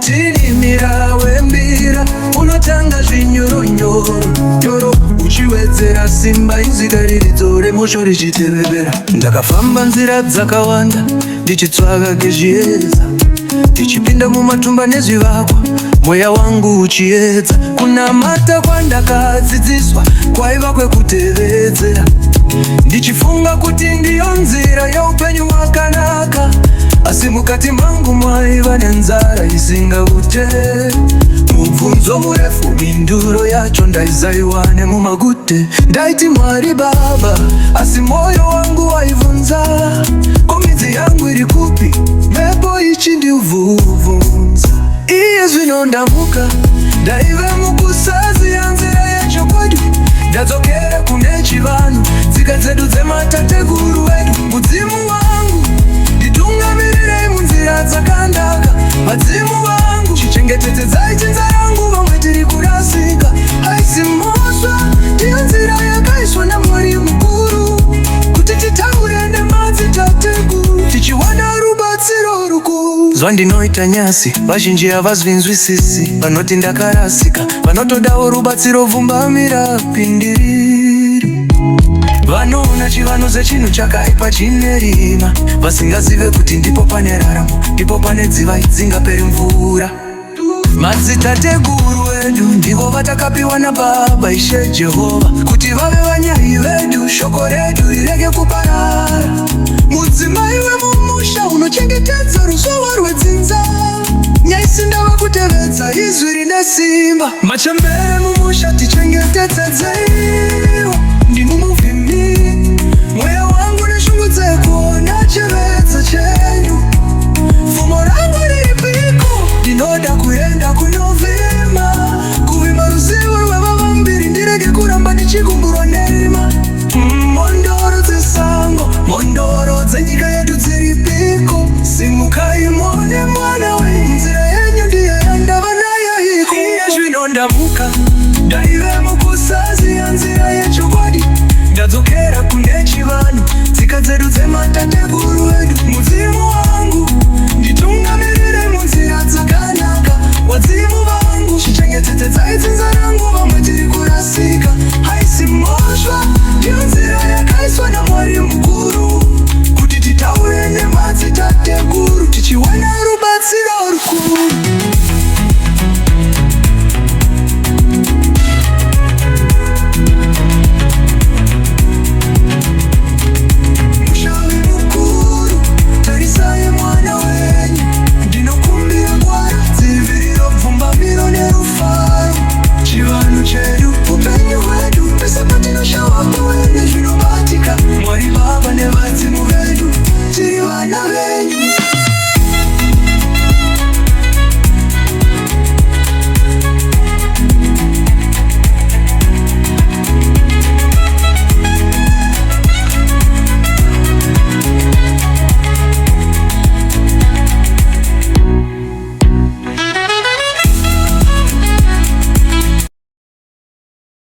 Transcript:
unotinimira wembira, unotanga zvinyoronyoro uchiwedzera simba inzika riridzore mosho richitevevera. Ndakafamba nzira dzakawanda ndichitsvaga gezviedza, ndichipinda mumatumba nezvivakwa, mweya wangu uchiedza. Kunamata kwandakadzidziswa kwaiva kwekutevedzera, ndichifunga kuti ndiyo nzira yeupenyu hwakanaka. Asi mukati mangu mwaiva nenzara isingabute. Mubvunzo murefu minduro yacho ndaizaiwane mumagute. Ndaiti Mwari Baba, asi moyo wangu waivunza, ko midzi yangu iri kupi? Mhepo ichindivhuvhunza. Iye zvino ndamuka, ndaive mukusaziya nzira yechokwadi. Ndadzokera kune chivanhu, tsika dzedu dzematateguru wedu. Mudzimu wangu nditungamirirei munzira dzakandaka. Vadzimu vangu chichengetedzai chinza yangu, vamwe tiri kurasika. Haisi mhosva, ndiyo nzira yakaiswa naMwari mukuru, kuti titaure nemadzitateguru tichiwana rubatsiro rukuru. Zvandinoita nyasi, vazhinji havazvinzwisisi. Vanoti ndakarasika, vanotodawo rubatsiro vhumbamira pindiriri. Vanoona chivanhu sechinhu chakaipa chine rima, vasingazive kuti ndipo pane raramo, ndipo pane dziva idzingaperi mvura. Madzitateguru wedu ndivo vatakapiwa naBaba Ishe Jehovha, kuti vave vanyai vedu, shoko redu rirege kuparara. Mudzimai wemumusha unochengetedza ruzhowa rwedzinza, nyaisi ndava kutevedza izwi rine simba. Machembere mumusha tichengetedzei.